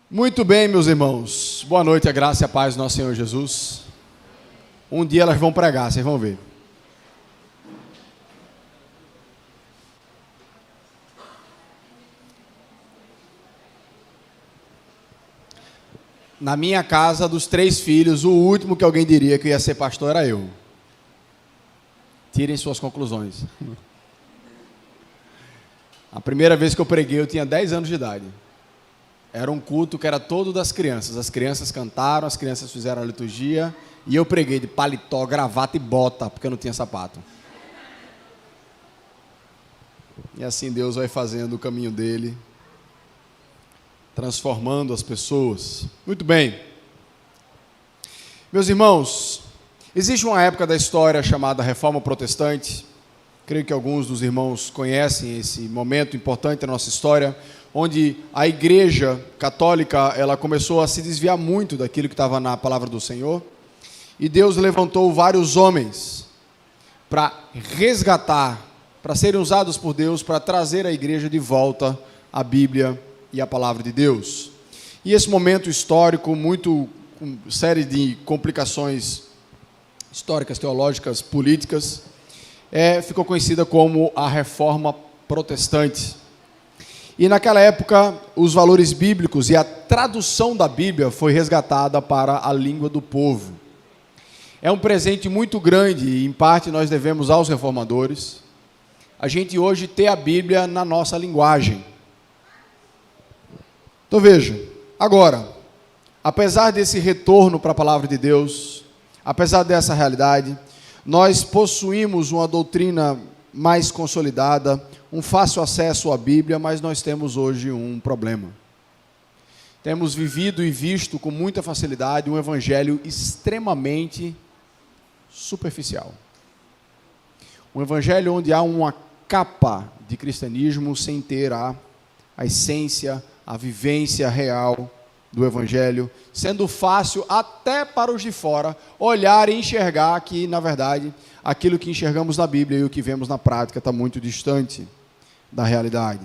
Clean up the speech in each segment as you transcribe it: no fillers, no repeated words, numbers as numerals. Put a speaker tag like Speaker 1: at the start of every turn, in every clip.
Speaker 1: Muito bem, meus irmãos. Boa noite, a graça e a paz do nosso Senhor Jesus. Um dia elas vão pregar, vocês vão ver. Na minha casa, dos 3 filhos, o último que alguém diria que ia ser pastor era eu. Tirem suas conclusões. A primeira vez que eu preguei, eu tinha 10 anos de idade. Era um culto que era todo das crianças. As crianças cantaram, as crianças fizeram a liturgia, e eu preguei de paletó, gravata e bota, porque eu não tinha sapato. E assim Deus vai fazendo o caminho dele, transformando as pessoas. Muito bem. Meus irmãos, existe uma época da história chamada Reforma Protestante. Creio que alguns dos irmãos conhecem esse momento importante da nossa história, onde a igreja católica ela começou a se desviar muito daquilo que estava na palavra do Senhor, e Deus levantou vários homens para resgatar, para serem usados por Deus, para trazer a igreja de volta à Bíblia e à palavra de Deus. E esse momento histórico, muito com série de complicações históricas, teológicas, políticas, ficou conhecida como a Reforma Protestante. E naquela época, os valores bíblicos e a tradução da Bíblia foi resgatada para a língua do povo. É um presente muito grande, e em parte nós devemos aos reformadores, a gente hoje ter a Bíblia na nossa linguagem. Então veja, agora, apesar desse retorno para a palavra de Deus, apesar dessa realidade, nós possuímos uma doutrina mais consolidada, um fácil acesso à Bíblia, mas nós temos hoje um problema. Temos vivido e visto com muita facilidade um evangelho extremamente superficial. Um evangelho onde há uma capa de cristianismo sem ter a essência, a vivência real do evangelho, sendo fácil até para os de fora olhar e enxergar que, na verdade, aquilo que enxergamos na Bíblia e o que vemos na prática está muito distante da realidade.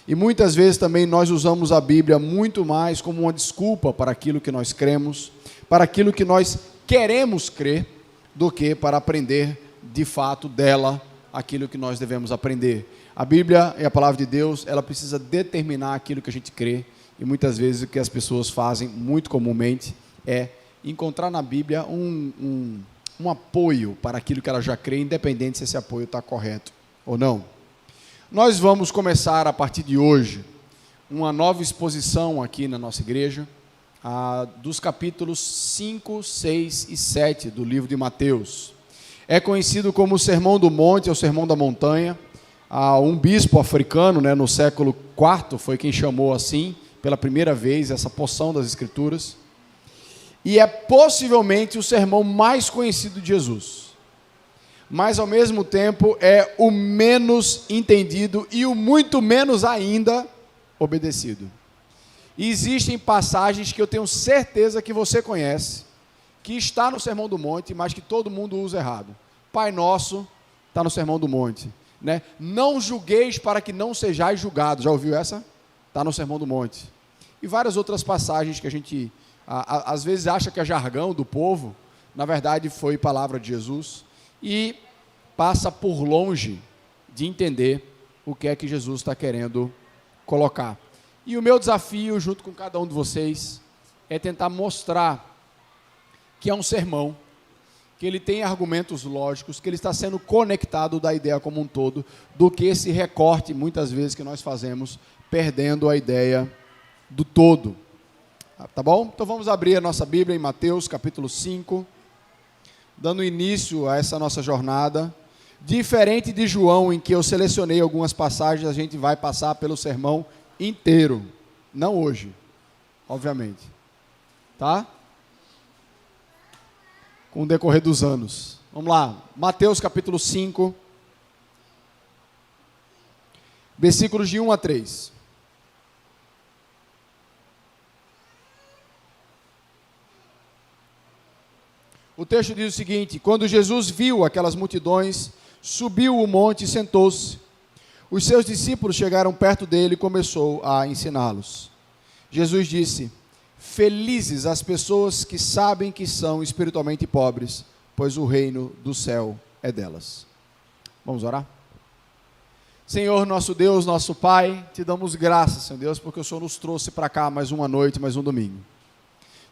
Speaker 1: E muitas vezes também nós usamos a Bíblia muito mais como uma desculpa para aquilo que nós cremos, para aquilo que nós queremos crer, do que para aprender de fato dela aquilo que nós devemos aprender. A Bíblia e a palavra de Deus, ela precisa determinar aquilo que a gente crê, e muitas vezes o que as pessoas fazem, muito comumente, é encontrar na Bíblia um apoio para aquilo que ela já crê, independente se esse apoio está correto ou não. Nós vamos começar, a partir de hoje, uma nova exposição aqui na nossa igreja, dos capítulos 5, 6 e 7 do livro de Mateus. É conhecido como o Sermão do Monte, ou Sermão da Montanha. Um bispo africano, no século IV, foi quem chamou assim, pela primeira vez, essa porção das Escrituras. E é possivelmente o sermão mais conhecido de Jesus. Mas, ao mesmo tempo, é o menos entendido e o muito menos ainda obedecido. E existem passagens que eu tenho certeza que você conhece, que está no Sermão do Monte, mas que todo mundo usa errado. Pai Nosso está no Sermão do Monte. Não julgueis para que não sejais julgados. Já ouviu essa? Está no Sermão do Monte. E várias outras passagens que a gente, às vezes, acha que é jargão do povo, na verdade foi palavra de Jesus, e passa por longe de entender o que é que Jesus está querendo colocar. E o meu desafio, junto com cada um de vocês, é tentar mostrar que é um sermão, que ele tem argumentos lógicos, que ele está sendo conectado da ideia como um todo, do que esse recorte, muitas vezes, que nós fazemos, perdendo a ideia do todo. Tá bom? Então vamos abrir a nossa Bíblia em Mateus, capítulo 5, dando início a essa nossa jornada. Diferente de João, em que eu selecionei algumas passagens, a gente vai passar pelo sermão inteiro. Não hoje, obviamente. Tá? Com o decorrer dos anos. Vamos lá, Mateus capítulo 5, versículos de 1 a 3. O texto diz o seguinte: quando Jesus viu aquelas multidões, subiu o monte e sentou-se. Os seus discípulos chegaram perto dele e começou a ensiná-los. Jesus disse: felizes as pessoas que sabem que são espiritualmente pobres, pois o reino do céu é delas. Vamos orar? Senhor, nosso Deus, nosso Pai, te damos graças, Senhor Deus, porque o Senhor nos trouxe para cá mais uma noite, mais um domingo.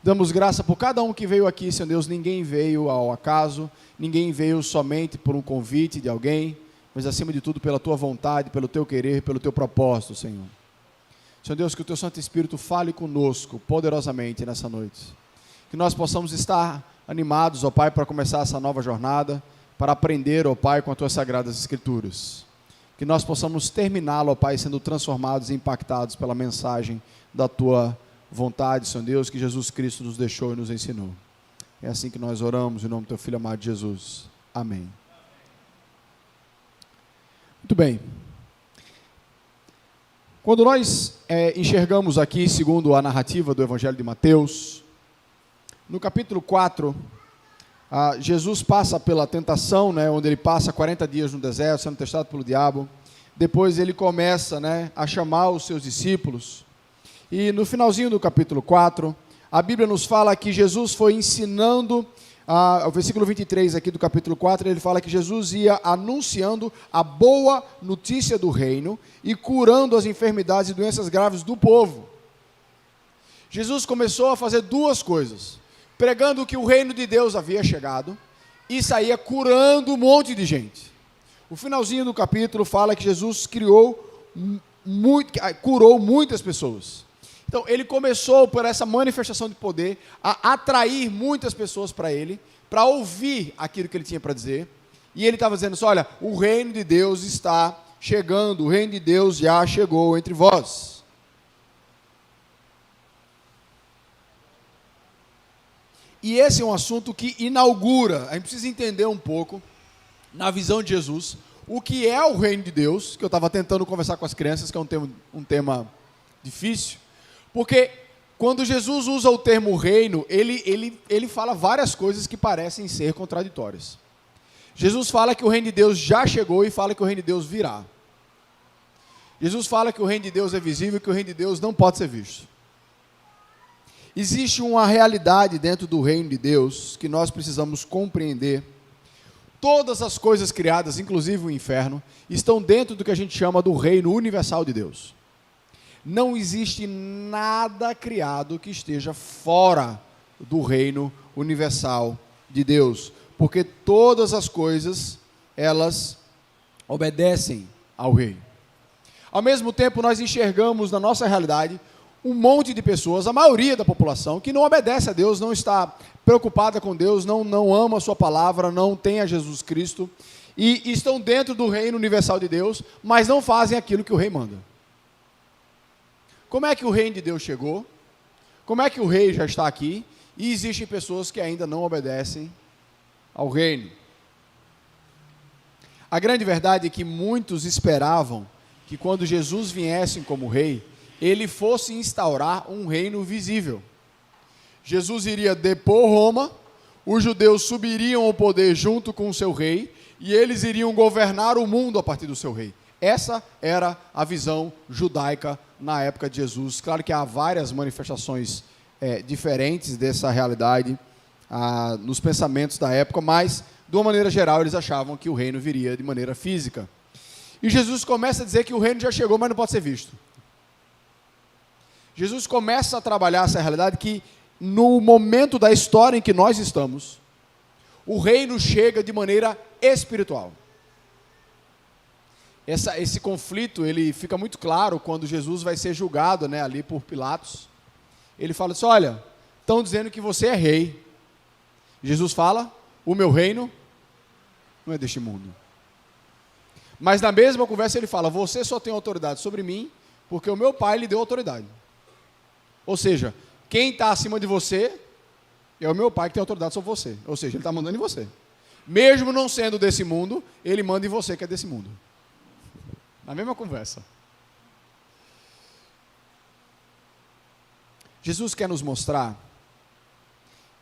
Speaker 1: Damos graça por cada um que veio aqui, Senhor Deus. Ninguém veio ao acaso, ninguém veio somente por um convite de alguém, mas acima de tudo pela tua vontade, pelo teu querer, pelo teu propósito, Senhor. Senhor Deus, que o teu Santo Espírito fale conosco poderosamente nessa noite. Que nós possamos estar animados, ó Pai, para começar essa nova jornada, para aprender, ó Pai, com as tuas sagradas escrituras. Que nós possamos terminá-lo, ó Pai, sendo transformados e impactados pela mensagem da tua vontade, Senhor Deus, que Jesus Cristo nos deixou e nos ensinou. É assim que nós oramos, em nome do teu Filho amado Jesus. Amém. Muito bem. Quando nós enxergamos aqui, segundo a narrativa do Evangelho de Mateus, no capítulo 4, Jesus passa pela tentação, onde ele passa 40 dias no deserto, sendo testado pelo diabo. Depois ele começa a chamar os seus discípulos. E no finalzinho do capítulo 4, a Bíblia nos fala que Jesus foi ensinando, o versículo 23 aqui do capítulo 4, ele fala que Jesus ia anunciando a boa notícia do reino e curando as enfermidades e doenças graves do povo. Jesus começou a fazer duas coisas: pregando que o reino de Deus havia chegado e saía curando um monte de gente. O finalzinho do capítulo fala que Jesus curou muitas pessoas. Então, ele começou por essa manifestação de poder a atrair muitas pessoas para ele, para ouvir aquilo que ele tinha para dizer. E ele estava dizendo assim: olha, o reino de Deus está chegando, o reino de Deus já chegou entre vós. E esse é um assunto que inaugura, a gente precisa entender um pouco, na visão de Jesus, o que é o reino de Deus, que eu estava tentando conversar com as crianças, que é um tema difícil. Porque quando Jesus usa o termo reino, ele fala várias coisas que parecem ser contraditórias. Jesus fala que o reino de Deus já chegou e fala que o reino de Deus virá. Jesus fala que o reino de Deus é visível e que o reino de Deus não pode ser visto. Existe uma realidade dentro do reino de Deus que nós precisamos compreender. Todas as coisas criadas, inclusive o inferno, estão dentro do que a gente chama do reino universal de Deus. Não existe nada criado que esteja fora do reino universal de Deus, porque todas as coisas, elas obedecem ao rei. Ao mesmo tempo, nós enxergamos na nossa realidade um monte de pessoas, a maioria da população, que não obedece a Deus, não está preocupada com Deus, não ama a sua palavra, não tem a Jesus Cristo, e estão dentro do reino universal de Deus, mas não fazem aquilo que o rei manda. Como é que o reino de Deus chegou? Como é que o rei já está aqui? E existem pessoas que ainda não obedecem ao reino. A grande verdade é que muitos esperavam que quando Jesus viesse como rei, ele fosse instaurar um reino visível. Jesus iria depor Roma, os judeus subiriam ao poder junto com o seu rei, e eles iriam governar o mundo a partir do seu rei. Essa era a visão judaica na época de Jesus. Claro que há várias manifestações diferentes dessa realidade nos pensamentos da época, mas, de uma maneira geral, eles achavam que o reino viria de maneira física. E Jesus começa a dizer que o reino já chegou, mas não pode ser visto. Jesus começa a trabalhar essa realidade que, no momento da história em que nós estamos, o reino chega de maneira espiritual. Esse conflito, ele fica muito claro quando Jesus vai ser julgado ali por Pilatos. Ele fala assim: olha, estão dizendo que você é rei. Jesus fala: o meu reino não é deste mundo. Mas na mesma conversa ele fala: você só tem autoridade sobre mim porque o meu pai lhe deu autoridade. Ou seja, quem está acima de você é o meu pai que tem autoridade sobre você. Ou seja, ele está mandando em você. Mesmo não sendo desse mundo, ele manda em você que é desse mundo. Na mesma conversa. Jesus quer nos mostrar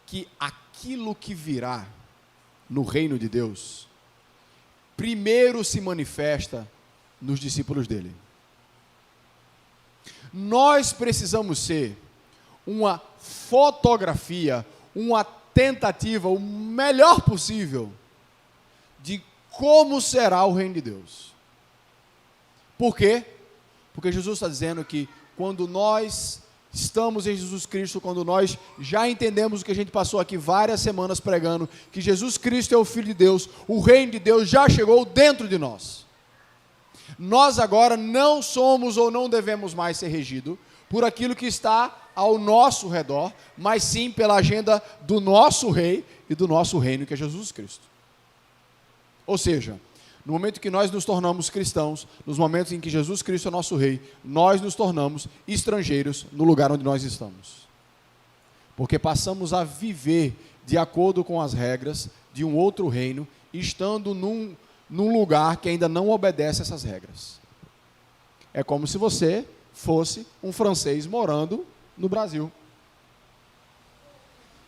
Speaker 1: que aquilo que virá no reino de Deus, primeiro se manifesta nos discípulos dele. Nós precisamos ser uma fotografia, uma tentativa, o melhor possível, de como será o reino de Deus. Por quê? Porque Jesus está dizendo que quando nós estamos em Jesus Cristo, quando nós já entendemos o que a gente passou aqui várias semanas pregando, que Jesus Cristo é o Filho de Deus, o reino de Deus já chegou dentro de nós. Nós agora não somos ou não devemos mais ser regidos por aquilo que está ao nosso redor, mas sim pela agenda do nosso rei e do nosso reino, que é Jesus Cristo. Ou seja, no momento que nós nos tornamos cristãos, nos momentos em que Jesus Cristo é nosso rei, nós nos tornamos estrangeiros no lugar onde nós estamos. Porque passamos a viver de acordo com as regras de um outro reino, estando num lugar que ainda não obedece essas regras. É como se você fosse um francês morando no Brasil.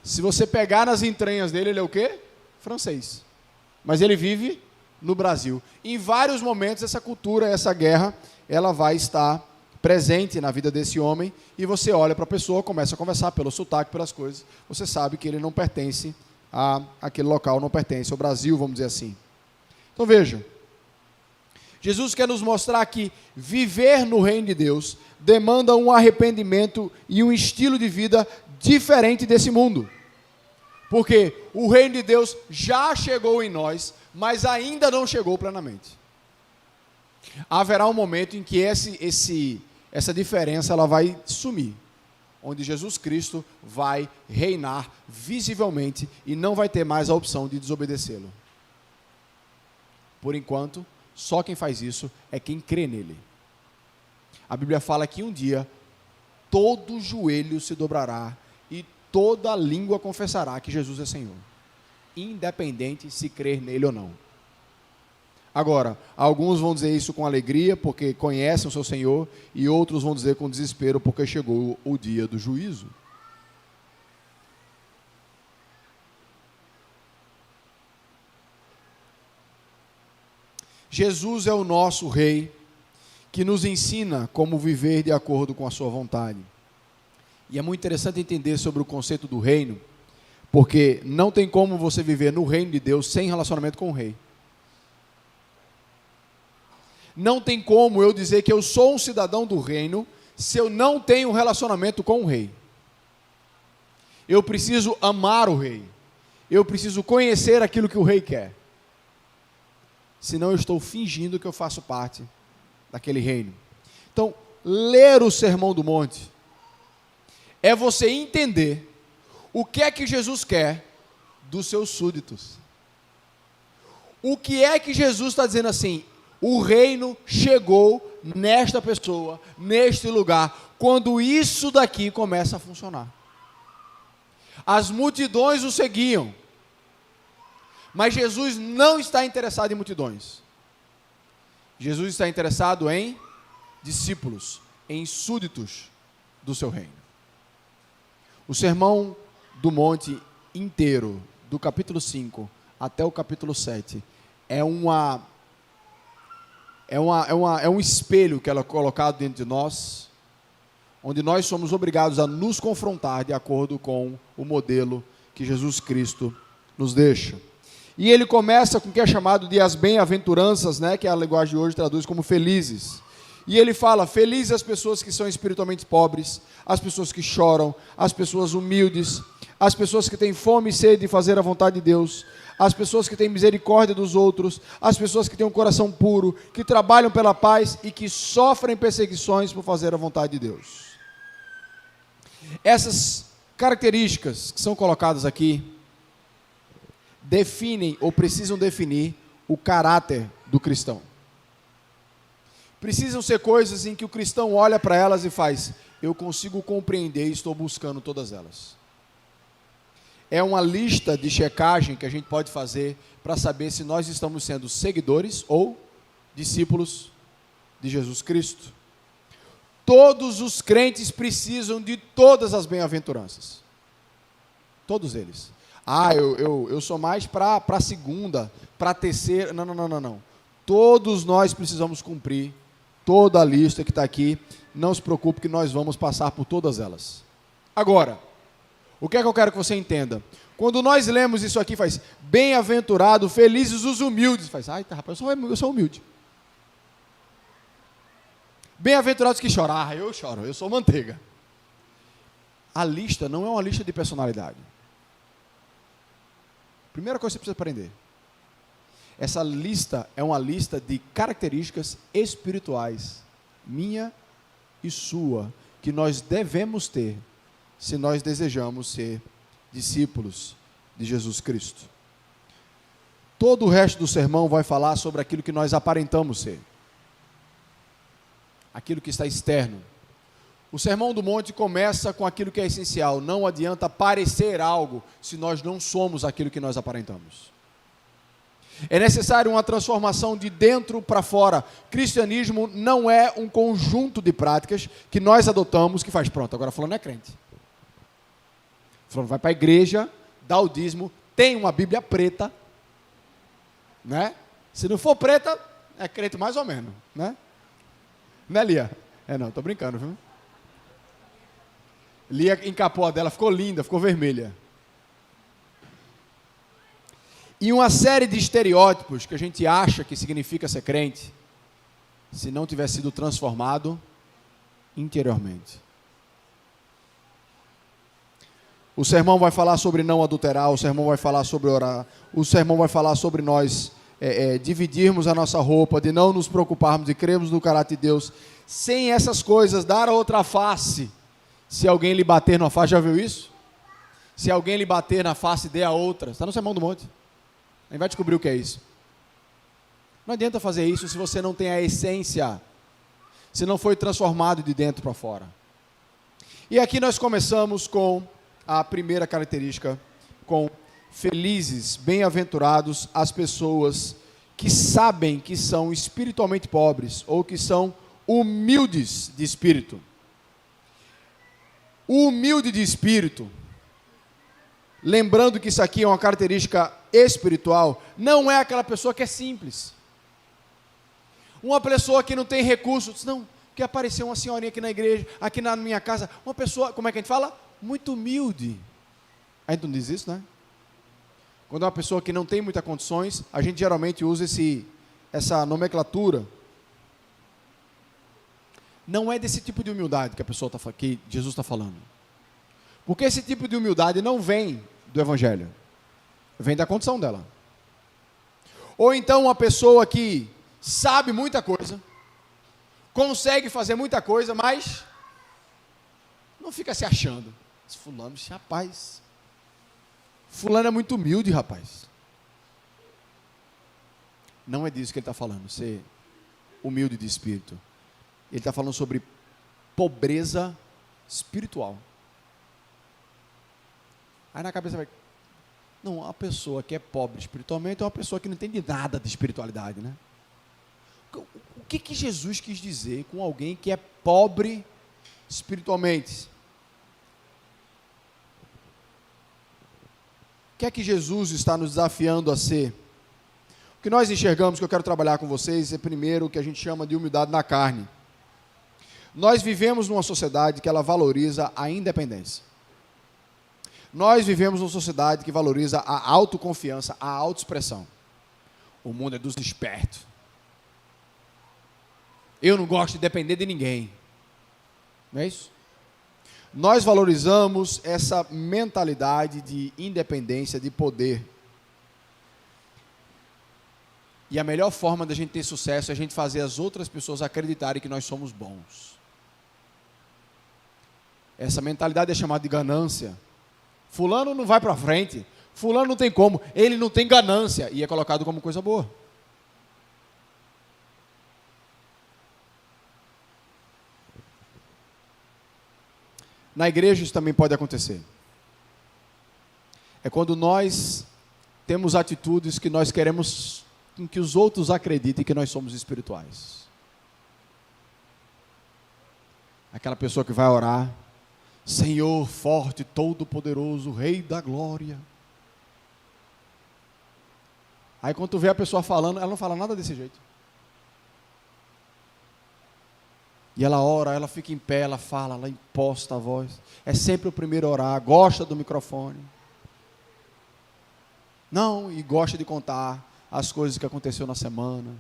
Speaker 1: Se você pegar nas entranhas dele, ele é o quê? Francês. Mas ele vive no Brasil. Em vários momentos essa cultura, essa guerra, ela vai estar presente na vida desse homem, e você olha para a pessoa, começa a conversar pelo sotaque, pelas coisas, você sabe que ele não pertence àquele local, não pertence ao Brasil, vamos dizer assim. Então veja, Jesus quer nos mostrar que viver no reino de Deus demanda um arrependimento e um estilo de vida diferente desse mundo. Porque o reino de Deus já chegou em nós, mas ainda não chegou plenamente. Haverá um momento em que essa diferença ela vai sumir, onde Jesus Cristo vai reinar visivelmente e não vai ter mais a opção de desobedecê-lo. Por enquanto, só quem faz isso é quem crê nele. A Bíblia fala que um dia todo joelho se dobrará e toda língua confessará que Jesus é Senhor, independente se crer nele ou não. Agora, alguns vão dizer isso com alegria porque conhecem o seu Senhor, e outros vão dizer com desespero porque chegou o dia do juízo. Jesus é o nosso Rei, que nos ensina como viver de acordo com a sua vontade. E é muito interessante entender sobre o conceito do reino, porque não tem como você viver no reino de Deus sem relacionamento com o rei. Não tem como eu dizer que eu sou um cidadão do reino se eu não tenho um relacionamento com o rei. Eu preciso amar o rei. Eu preciso conhecer aquilo que o rei quer. Senão eu estou fingindo que eu faço parte daquele reino. Então, ler o Sermão do Monte é você entender o que é que Jesus quer dos seus súditos. O que é que Jesus está dizendo assim? O reino chegou nesta pessoa, neste lugar, quando isso daqui começa a funcionar. As multidões o seguiam, mas Jesus não está interessado em multidões. Jesus está interessado em discípulos, em súditos do seu reino. O Sermão do Monte inteiro, do capítulo 5 até o capítulo 7, é um espelho que ela é colocado dentro de nós, onde nós somos obrigados a nos confrontar de acordo com o modelo que Jesus Cristo nos deixa. E ele começa com o que é chamado de as bem-aventuranças, né, que a linguagem de hoje traduz como felizes. E ele fala: felizes as pessoas que são espiritualmente pobres, as pessoas que choram, as pessoas humildes, as pessoas que têm fome e sede de fazer a vontade de Deus, as pessoas que têm misericórdia dos outros, as pessoas que têm um coração puro, que trabalham pela paz e que sofrem perseguições por fazer a vontade de Deus. Essas características que são colocadas aqui definem ou precisam definir o caráter do cristão. Precisam ser coisas em que o cristão olha para elas e faz: eu consigo compreender e estou buscando todas elas. É uma lista de checagem que a gente pode fazer para saber se nós estamos sendo seguidores ou discípulos de Jesus Cristo. Todos os crentes precisam de todas as bem-aventuranças. Todos eles. Eu sou mais para a segunda, para a terceira. Não. Todos nós precisamos cumprir toda a lista que está aqui. Não se preocupe que nós vamos passar por todas elas. Agora, o que é que eu quero que você entenda? Quando nós lemos isso aqui, faz bem-aventurado, felizes os humildes. Faz, ai, tá, rapaz, eu sou humilde. Bem-aventurados que choram. Ah, eu choro, eu sou manteiga. A lista não é uma lista de personalidade. Primeira coisa que você precisa aprender. Essa lista é uma lista de características espirituais, minha e sua, que nós devemos ter se nós desejamos ser discípulos de Jesus Cristo. Todo o resto do sermão vai falar sobre aquilo que nós aparentamos ser. Aquilo que está externo. O Sermão do Monte começa com aquilo que é essencial. Não adianta parecer algo se nós não somos aquilo que nós aparentamos. É necessário uma transformação de dentro para fora. Cristianismo não é um conjunto de práticas que nós adotamos que faz pronto. Agora fulano é crente. Fulano vai para a igreja, dá o dízimo, tem uma Bíblia preta, né? Se não for preta, é crente mais ou menos, né? Né, Lia? Não, estou brincando, viu? Lia encapou a dela, ficou linda, ficou vermelha. E uma série de estereótipos que a gente acha que significa ser crente, se não tiver sido transformado interiormente. O sermão vai falar sobre não adulterar, o sermão vai falar sobre orar, o sermão vai falar sobre nós dividirmos a nossa roupa, de não nos preocuparmos, de crermos no caráter de Deus, sem essas coisas, dar a outra face. Se alguém lhe bater na face, já viu isso? Se alguém lhe bater na face, dê a outra. Está no Sermão do Monte. A gente vai descobrir o que é isso. Não adianta fazer isso se você não tem a essência, se não foi transformado de dentro para fora. E aqui nós começamos com a primeira característica, com felizes, bem-aventurados as pessoas que sabem que são espiritualmente pobres ou que são humildes de espírito. O humilde de espírito, lembrando que isso aqui é uma característica espiritual, não é aquela pessoa que é simples. Uma pessoa que não tem recursos, não, que apareceu uma senhorinha aqui na igreja, aqui na minha casa, uma pessoa, como é que a gente fala? Muito humilde. A gente não diz isso, né? Quando é uma pessoa que não tem muitas condições, a gente geralmente usa essa nomenclatura. Não é desse tipo de humildade que Jesus está falando. Porque esse tipo de humildade não vem do Evangelho. Vem da condição dela. Ou então uma pessoa que sabe muita coisa, consegue fazer muita coisa, mas não fica se achando. Fulano, rapaz, fulano é muito humilde, rapaz. Não é disso que ele está falando, ser humilde de espírito. Ele está falando sobre pobreza espiritual. Aí na cabeça vai... Não, a pessoa que é pobre espiritualmente é uma pessoa que não entende nada de espiritualidade, né? O que Jesus quis dizer com alguém que é pobre espiritualmente? O que é que Jesus está nos desafiando a ser? O que nós enxergamos, que eu quero trabalhar com vocês, é primeiro o que a gente chama de humildade na carne. Nós vivemos numa sociedade que ela valoriza a independência. Nós vivemos numa sociedade que valoriza a autoconfiança, a autoexpressão. O mundo é dos espertos. Eu não gosto de depender de ninguém. Não é isso? Nós valorizamos essa mentalidade de independência, de poder. E a melhor forma da gente ter sucesso é a gente fazer as outras pessoas acreditarem que nós somos bons. Essa mentalidade é chamada de ganância. Fulano não vai para frente, fulano não tem como, ele não tem ganância, e é colocado como coisa boa. Na igreja isso também pode acontecer. É quando nós temos atitudes que nós queremos que os outros acreditem que nós somos espirituais. Aquela pessoa que vai orar, Senhor forte, todo-poderoso, Rei da glória. Aí quando tu vê a pessoa falando, ela não fala nada desse jeito. E ela ora, ela fica em pé, ela fala, ela imposta a voz. É sempre o primeiro a orar, gosta do microfone. Não, e gosta de contar as coisas que aconteceu na semana.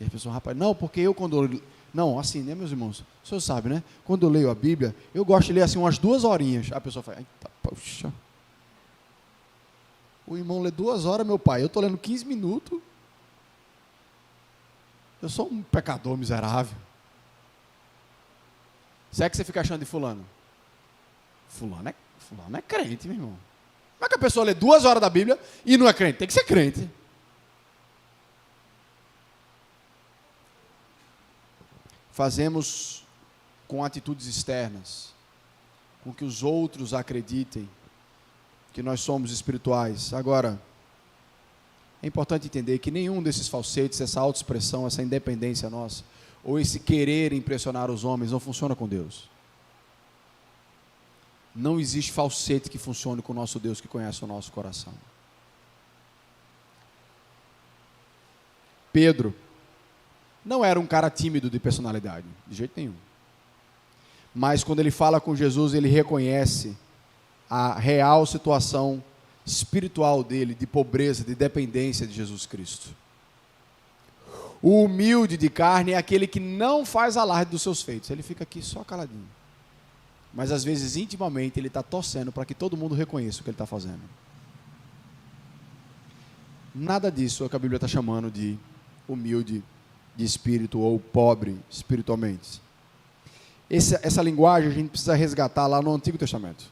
Speaker 1: E a pessoa, rapaz, não, porque eu quando... Não, assim, né, meus irmãos? O senhor sabe, né? Quando eu leio a Bíblia, eu gosto de ler assim umas 2 horinhas. A pessoa fala, eita, poxa. O irmão lê 2 horas, meu pai. Eu estou lendo 15 minutos. Eu sou um pecador miserável. Se é que você fica achando de fulano? Fulano é crente, meu irmão. Como é que a pessoa lê 2 horas da Bíblia e não é crente? Tem que ser crente. Fazemos com atitudes externas, com que os outros acreditem que nós somos espirituais. Agora, é importante entender que nenhum desses falsetes, essa autoexpressão, essa independência nossa, ou esse querer impressionar os homens, não funciona com Deus. Não existe falsete que funcione com o nosso Deus que conhece o nosso coração. Pedro não era um cara tímido de personalidade, de jeito nenhum. Mas quando ele fala com Jesus, ele reconhece a real situação espiritual dele, de pobreza, de dependência de Jesus Cristo. O humilde de carne é aquele que não faz alarde dos seus feitos, ele fica aqui só caladinho. Mas às vezes, intimamente, ele está torcendo para que todo mundo reconheça o que ele está fazendo. Nada disso é o que a Bíblia está chamando de humilde de espírito ou pobre espiritualmente. Essa linguagem a gente precisa resgatar lá no Antigo Testamento.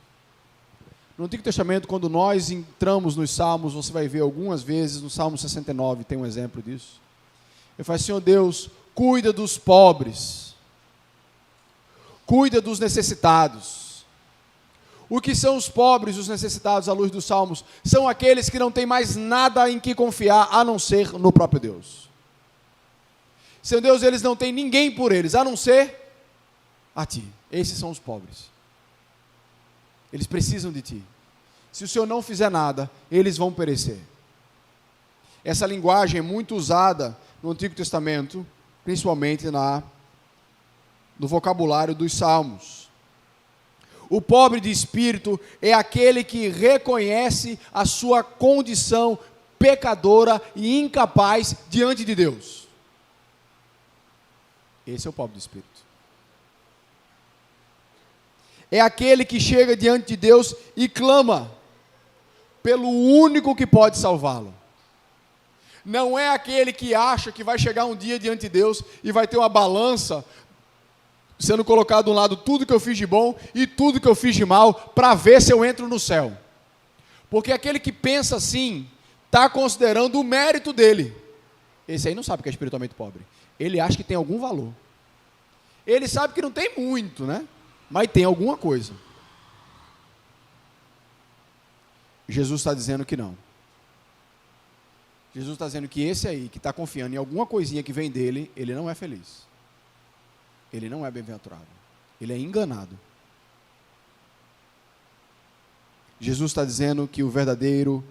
Speaker 1: No Antigo Testamento, quando nós entramos nos Salmos, você vai ver algumas vezes, no Salmo 69 tem um exemplo disso. Ele fala, Senhor Deus, cuida dos pobres, cuida dos necessitados. O que são os pobres, os necessitados, à luz dos Salmos? São aqueles que não têm mais nada em que confiar, a não ser no próprio Deus. Senhor Deus, eles não têm ninguém por eles, a não ser a Ti. Esses são os pobres. Eles precisam de Ti. Se o Senhor não fizer nada, eles vão perecer. Essa linguagem é muito usada no Antigo Testamento, principalmente no vocabulário dos Salmos. O pobre de espírito é aquele que reconhece a sua condição pecadora e incapaz diante de Deus. Esse é o pobre de espírito. É aquele que chega diante de Deus e clama pelo único que pode salvá-lo. Não é aquele que acha que vai chegar um dia diante de Deus e vai ter uma balança sendo colocado de um lado tudo que eu fiz de bom e tudo que eu fiz de mal para ver se eu entro no céu. Porque aquele que pensa assim está considerando o mérito dele. Esse aí não sabe que é espiritualmente pobre. Ele acha que tem algum valor. Ele sabe que não tem muito, né? Mas tem alguma coisa. Jesus está dizendo que não. Jesus está dizendo que esse aí, que está confiando em alguma coisinha que vem dele, ele não é feliz. Ele não é bem-aventurado. Ele é enganado. Jesus está dizendo que o verdadeiro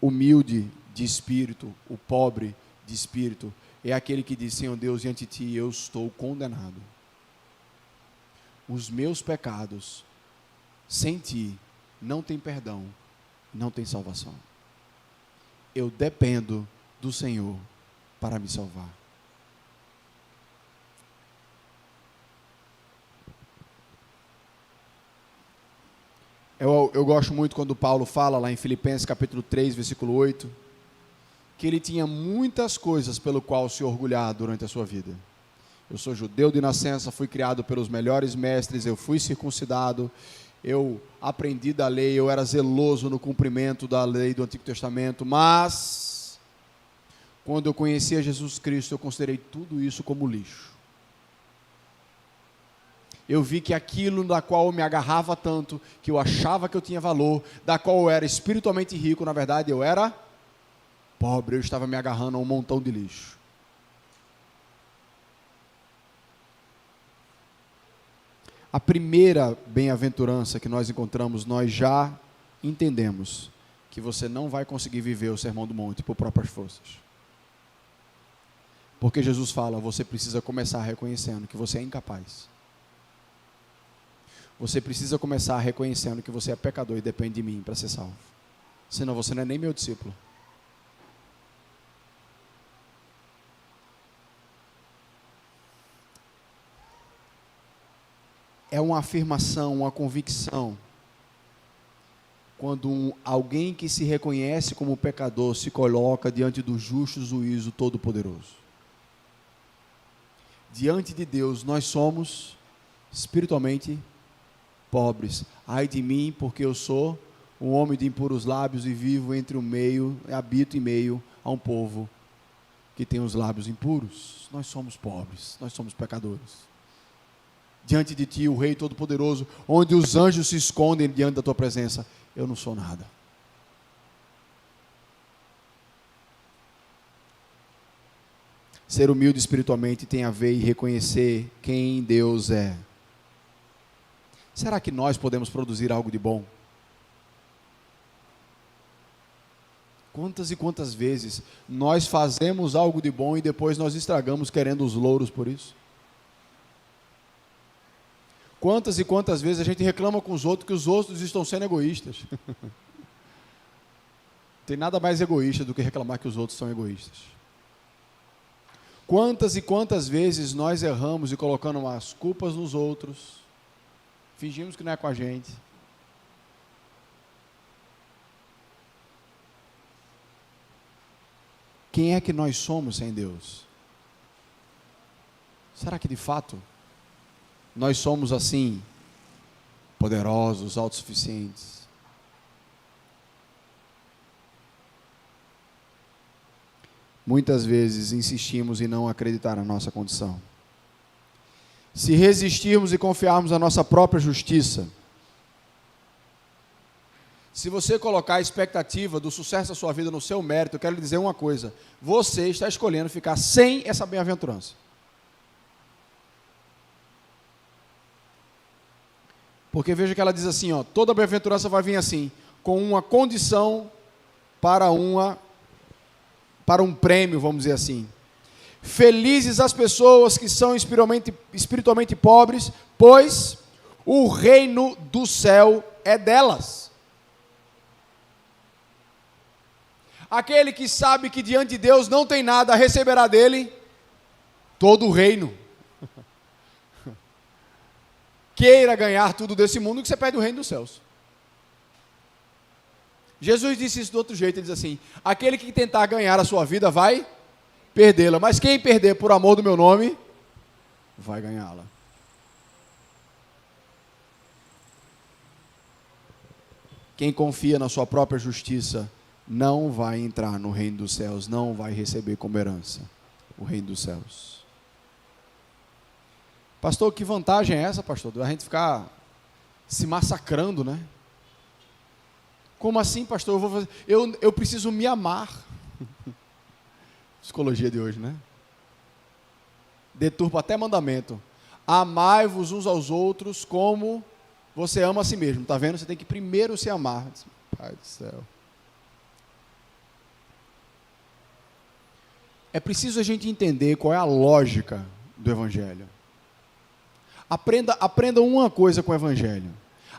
Speaker 1: humilde de espírito, o pobre de espírito, é aquele que diz, Senhor Deus, diante de Ti eu estou condenado. Os meus pecados, sem Ti, não tem perdão, não tem salvação. Eu dependo do Senhor para me salvar. Eu gosto muito quando Paulo fala lá em Filipenses capítulo 3, versículo 8, que ele tinha muitas coisas pelo qual se orgulhar durante a sua vida. Eu sou judeu de nascença, fui criado pelos melhores mestres, eu fui circuncidado, eu aprendi da lei, eu era zeloso no cumprimento da lei do Antigo Testamento, mas quando eu conheci a Jesus Cristo, eu considerei tudo isso como lixo. Eu vi que aquilo da qual eu me agarrava tanto, que eu achava que eu tinha valor, da qual eu era espiritualmente rico, na verdade eu era pobre, eu estava me agarrando a um montão de lixo. A primeira bem-aventurança que nós encontramos, nós já entendemos que você não vai conseguir viver o Sermão do Monte por próprias forças. Porque Jesus fala, você precisa começar reconhecendo que você é incapaz. Você precisa começar reconhecendo que você é pecador e depende de mim para ser salvo. Senão você não é nem meu discípulo. É uma afirmação, uma convicção. Quando alguém que se reconhece como pecador se coloca diante do justo juízo todo-poderoso. Diante de Deus, nós somos espiritualmente pobres. Ai de mim, porque eu sou um homem de impuros lábios e vivo entre o meio, habito em meio a um povo que tem os lábios impuros. Nós somos pobres, nós somos pecadores. Diante de ti, o Rei Todo-Poderoso, onde os anjos se escondem diante da tua presença, eu não sou nada. Ser humilde espiritualmente tem a ver em reconhecer quem Deus é. Será que nós podemos produzir algo de bom? Quantas e quantas vezes nós fazemos algo de bom e depois nós estragamos querendo os louros por isso? Quantas e quantas vezes a gente reclama com os outros que os outros estão sendo egoístas? Tem nada mais egoísta do que reclamar que os outros são egoístas. Quantas e quantas vezes nós erramos e colocando as culpas nos outros, fingimos que não é com a gente. Quem é que nós somos sem Deus? Será que de fato nós somos assim, poderosos, autossuficientes? Muitas vezes insistimos em não acreditar na nossa condição. Se resistirmos e confiarmos na nossa própria justiça, se você colocar a expectativa do sucesso da sua vida no seu mérito, eu quero lhe dizer uma coisa: você está escolhendo ficar sem essa bem-aventurança. Porque veja que ela diz assim, ó, toda bem-aventurança vai vir assim, com uma condição para um prêmio, vamos dizer assim. Felizes as pessoas que são espiritualmente pobres, pois o reino do céu é delas. Aquele que sabe que diante de Deus não tem nada, receberá dele todo o reino. Queira ganhar tudo desse mundo, que você perde o reino dos céus. Jesus disse isso do outro jeito, ele diz assim, aquele que tentar ganhar a sua vida vai perdê-la, mas quem perder por amor do meu nome, vai ganhá-la. Quem confia na sua própria justiça, não vai entrar no reino dos céus, não vai receber como herança o reino dos céus. Pastor, que vantagem é essa, pastor? A gente ficar se massacrando, né? Como assim, pastor? Eu preciso me amar. Psicologia de hoje, né? Deturpa até mandamento. Amai-vos uns aos outros como você ama a si mesmo. Está vendo? Você tem que primeiro se amar. Pai do céu. É preciso a gente entender qual é a lógica do Evangelho. Aprenda uma coisa com o Evangelho.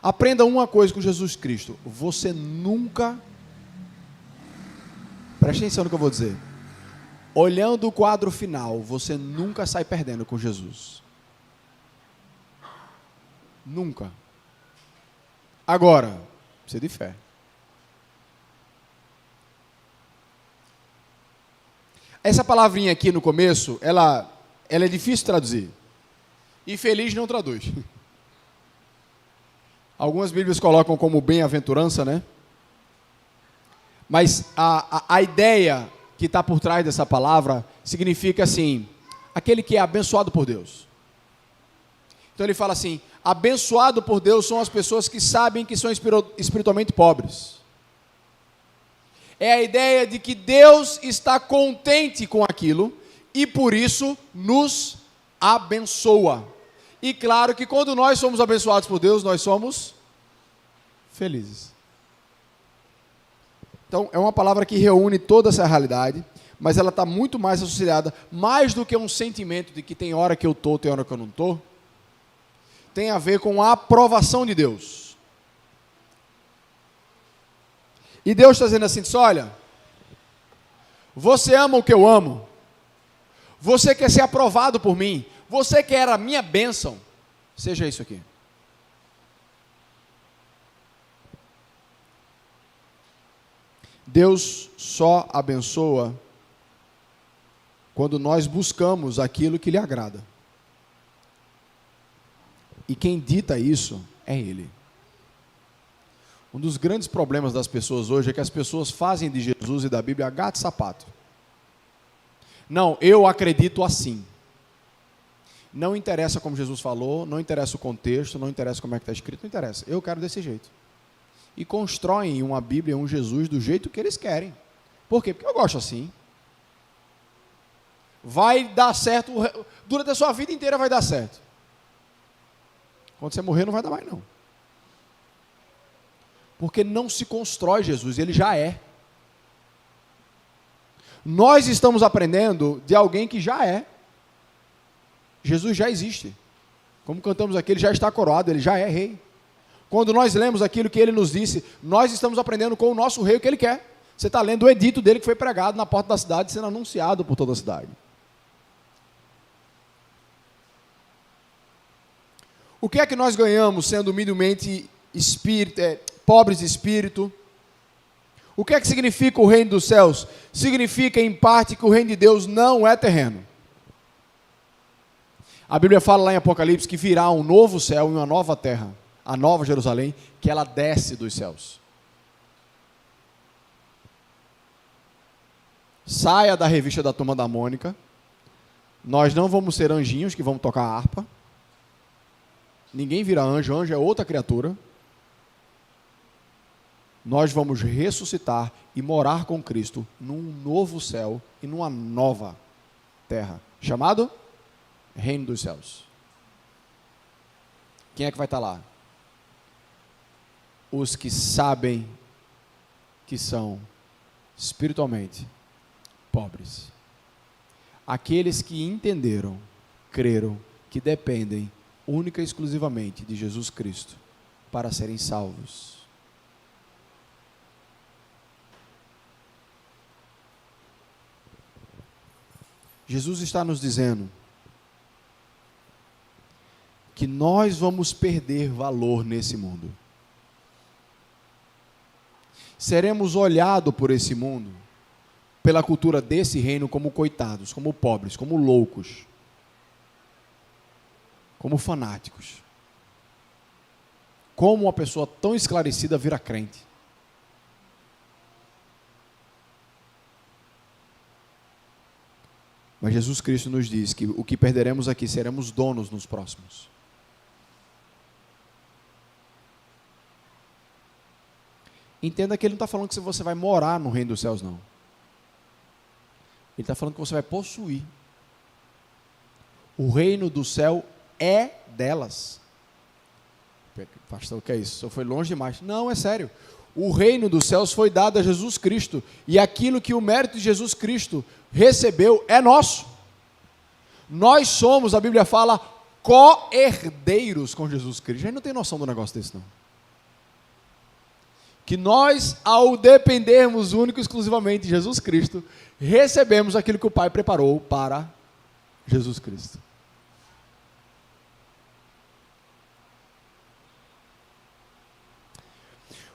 Speaker 1: Aprenda uma coisa com Jesus Cristo. Você nunca, preste atenção no que eu vou dizer, olhando o quadro final, você nunca sai perdendo com Jesus. Nunca. Agora, precisa de fé. Essa palavrinha aqui no começo, ela é difícil de traduzir. E feliz não traduz. Algumas Bíblias colocam como bem-aventurança, né? Mas a ideia que está por trás dessa palavra significa assim, aquele que é abençoado por Deus. Então ele fala assim, abençoado por Deus são as pessoas que sabem que são espiritualmente pobres. É a ideia de que Deus está contente com aquilo e por isso nos abençoa. E claro que quando nós somos abençoados por Deus, nós somos felizes. Então é uma palavra que reúne toda essa realidade, mas ela está muito mais associada, mais do que um sentimento de que tem hora que eu estou, tem hora que eu não estou, tem a ver com a aprovação de Deus. E Deus está dizendo assim, olha, você ama o que eu amo, você quer ser aprovado por mim, você quer a minha bênção, seja isso aqui. Deus só abençoa quando nós buscamos aquilo que lhe agrada. E quem dita isso é Ele. Um dos grandes problemas das pessoas hoje é que as pessoas fazem de Jesus e da Bíblia gato e sapato. Não, eu acredito assim. Não interessa como Jesus falou, não interessa o contexto, não interessa como é que está escrito, não interessa. Eu quero desse jeito. E constroem uma Bíblia, um Jesus do jeito que eles querem. Por quê? Porque eu gosto assim. Vai dar certo, durante a sua vida inteira vai dar certo. Quando você morrer não vai dar mais não. Porque não se constrói Jesus, ele já é. Nós estamos aprendendo de alguém que já é. Jesus já existe. Como cantamos aqui, ele já está coroado, ele já é rei. Quando nós lemos aquilo que ele nos disse, nós estamos aprendendo com o nosso rei o que ele quer. Você está lendo o edito dele que foi pregado na porta da cidade, sendo anunciado por toda a cidade. O que é que nós ganhamos sendo humildemente pobres de espírito? O que é que significa o reino dos céus? Significa, em parte, que o reino de Deus não é terreno. A Bíblia fala lá em Apocalipse que virá um novo céu e uma nova terra, a nova Jerusalém, que ela desce dos céus. Saia da revista da Turma da Mônica. Nós não vamos ser anjinhos que vamos tocar harpa. Ninguém vira anjo, anjo é outra criatura. Nós vamos ressuscitar e morar com Cristo num novo céu e numa nova terra, chamado Reino dos Céus. Quem é que vai estar lá? Os que sabem que são espiritualmente pobres. Aqueles que entenderam, creram, que dependem única e exclusivamente de Jesus Cristo para serem salvos. Jesus está nos dizendo que nós vamos perder valor nesse mundo. Seremos olhados por esse mundo, pela cultura desse reino, como coitados, como pobres, como loucos, como fanáticos. Como uma pessoa tão esclarecida vira crente? Mas Jesus Cristo nos diz que o que perderemos aqui seremos donos nos próximos. Entenda que ele não está falando que você vai morar no reino dos céus, não. Ele está falando que você vai possuir. O reino do céu é delas. Pastor, o que é isso? O senhor foi longe demais. Não, é sério. O reino dos céus foi dado a Jesus Cristo. E aquilo que o mérito de Jesus Cristo recebeu é nosso. Nós somos, a Bíblia fala, co-herdeiros com Jesus Cristo. A gente não tem noção do negócio desse, não. Que nós, ao dependermos único e exclusivamente de Jesus Cristo, recebemos aquilo que o Pai preparou para Jesus Cristo.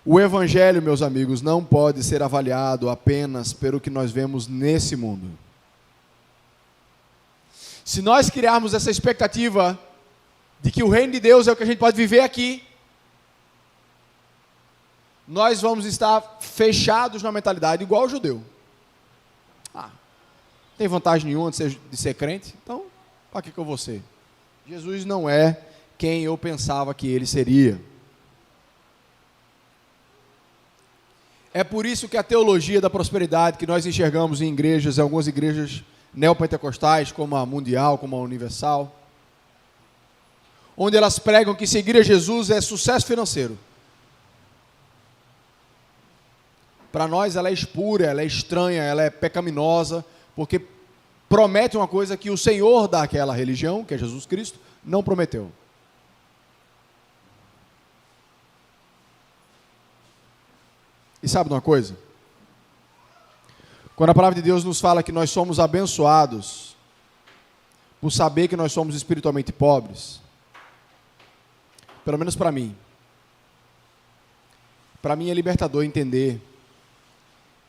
Speaker 1: O Evangelho, meus amigos, não pode ser avaliado apenas pelo que nós vemos nesse mundo. Se nós criarmos essa expectativa de que o reino de Deus é o que a gente pode viver aqui, nós vamos estar fechados na mentalidade, igual o judeu. Não tem vantagem nenhuma de ser crente, então, para que eu vou ser? Jesus não é quem eu pensava que ele seria. É por isso que a teologia da prosperidade que nós enxergamos em igrejas, em algumas igrejas neopentecostais, como a Mundial, como a Universal, onde elas pregam que seguir a Jesus é sucesso financeiro. Para nós ela é espúria, ela é estranha, ela é pecaminosa, Porque promete uma coisa que o Senhor daquela religião, que é Jesus Cristo, não prometeu. E sabe de uma coisa? Quando a palavra de Deus nos fala que nós somos abençoados por saber que nós somos espiritualmente pobres, pelo menos para mim é libertador entender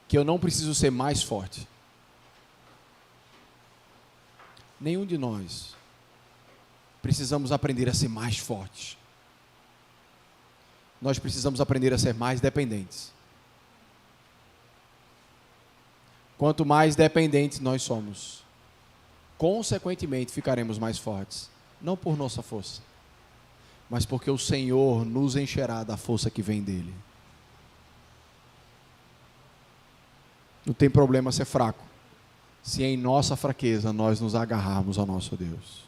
Speaker 1: que eu não preciso ser mais forte. Nenhum de nós precisamos aprender a ser mais fortes. Nós precisamos aprender a ser mais dependentes. Quanto mais dependentes nós somos, consequentemente ficaremos mais fortes. Não por nossa força, mas porque o Senhor nos encherá da força que vem dele. Não tem problema ser fraco, se em nossa fraqueza nós nos agarrarmos ao nosso Deus.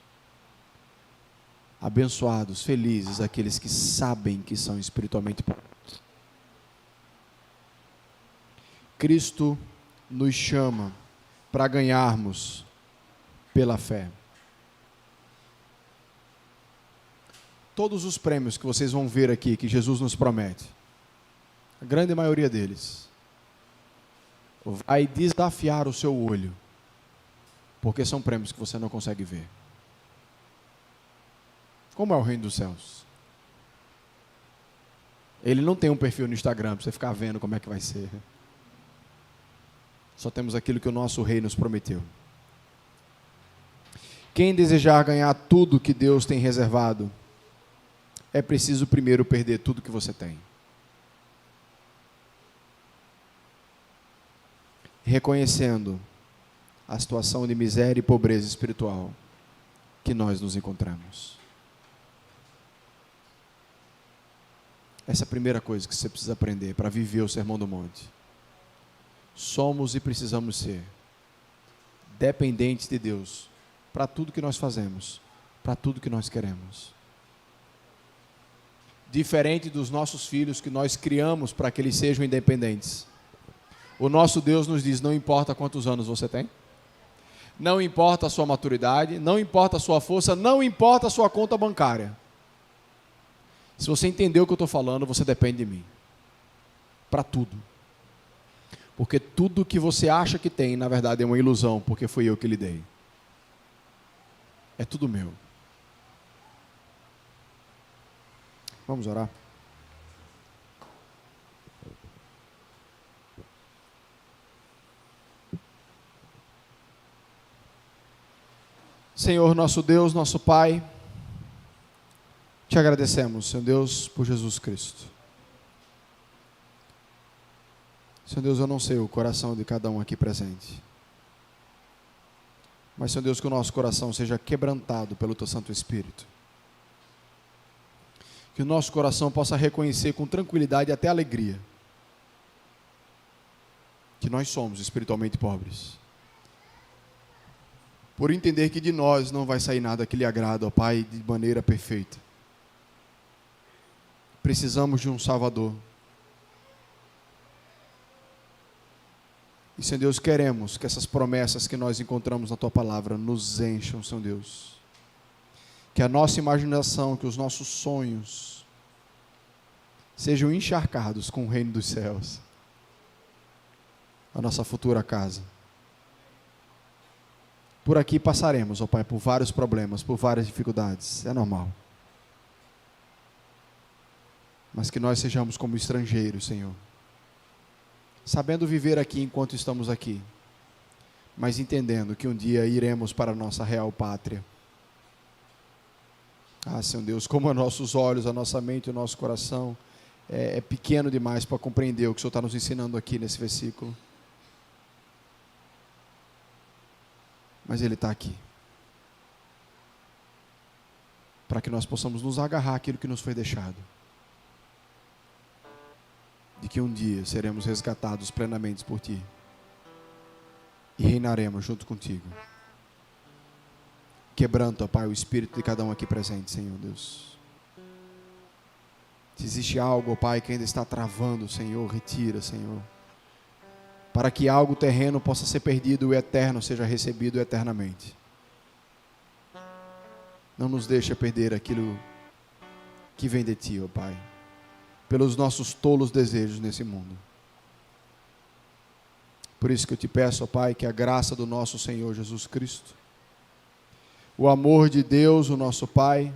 Speaker 1: Abençoados, felizes aqueles que sabem que são espiritualmente pobres. Cristo nos chama para ganharmos pela fé. Todos os prêmios que vocês vão ver aqui, que Jesus nos promete, a grande maioria deles, vai desafiar o seu olho, porque são prêmios que você não consegue ver. Como é o reino dos céus? Ele não tem um perfil no Instagram para você ficar vendo como é que vai ser. Só temos aquilo que o nosso rei nos prometeu. Quem desejar ganhar tudo que Deus tem reservado, é preciso primeiro perder tudo que você tem. Reconhecendo a situação de miséria e pobreza espiritual que nós nos encontramos. Essa é a primeira coisa que você precisa aprender para viver o Sermão do Monte. Somos e precisamos ser dependentes de Deus para tudo que nós fazemos, para tudo que nós queremos. Diferente dos nossos filhos que nós criamos para que eles sejam independentes. O nosso Deus nos diz: não importa quantos anos você tem, não importa a sua maturidade, não importa a sua força, não importa a sua conta bancária. Se você entendeu o que eu estou falando, você depende de mim. Para tudo. Porque tudo que você acha que tem, na verdade é uma ilusão, porque fui eu que lhe dei. É tudo meu. Vamos orar? Senhor, nosso Deus, nosso Pai, te agradecemos, Senhor Deus, por Jesus Cristo. Senhor Deus, eu não sei o coração de cada um aqui presente, mas, Senhor Deus, que o nosso coração seja quebrantado pelo Teu Santo Espírito. Que o nosso coração possa reconhecer com tranquilidade e até alegria que nós somos espiritualmente pobres. Por entender que de nós não vai sair nada que lhe agrada, ó Pai, de maneira perfeita. Precisamos de um Salvador. E, Senhor Deus, queremos que essas promessas que nós encontramos na Tua Palavra nos encham, Senhor Deus. Que a nossa imaginação, que os nossos sonhos sejam encharcados com o reino dos céus. A nossa futura casa. Por aqui passaremos, ó Pai, por vários problemas, por várias dificuldades. É normal. Mas que nós sejamos como estrangeiros, Senhor. Sabendo viver aqui enquanto estamos aqui, mas entendendo que um dia iremos para a nossa real pátria. Ah, Senhor Deus, como os nossos olhos, a nossa mente, o nosso coração é pequeno demais para compreender o que o Senhor está nos ensinando aqui nesse versículo. Mas Ele está aqui, para que nós possamos nos agarrar àquilo que nos foi deixado. De que um dia seremos resgatados plenamente por Ti e reinaremos junto contigo. Quebranta, Pai, o espírito de cada um aqui presente, Senhor Deus. Se existe algo, Pai, que ainda está travando, Senhor, retira, Senhor. para que algo terreno possa ser perdido e o eterno seja recebido eternamente. Não nos deixa perder aquilo que vem de Ti, ó Pai, pelos nossos tolos desejos nesse mundo. Por isso que eu te peço, ó Pai, que a graça do nosso Senhor Jesus Cristo, o amor de Deus, o nosso Pai,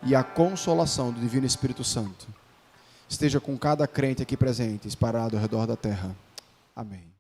Speaker 1: e a consolação do Divino Espírito Santo esteja com cada crente aqui presente, espalhado ao redor da terra. Amém.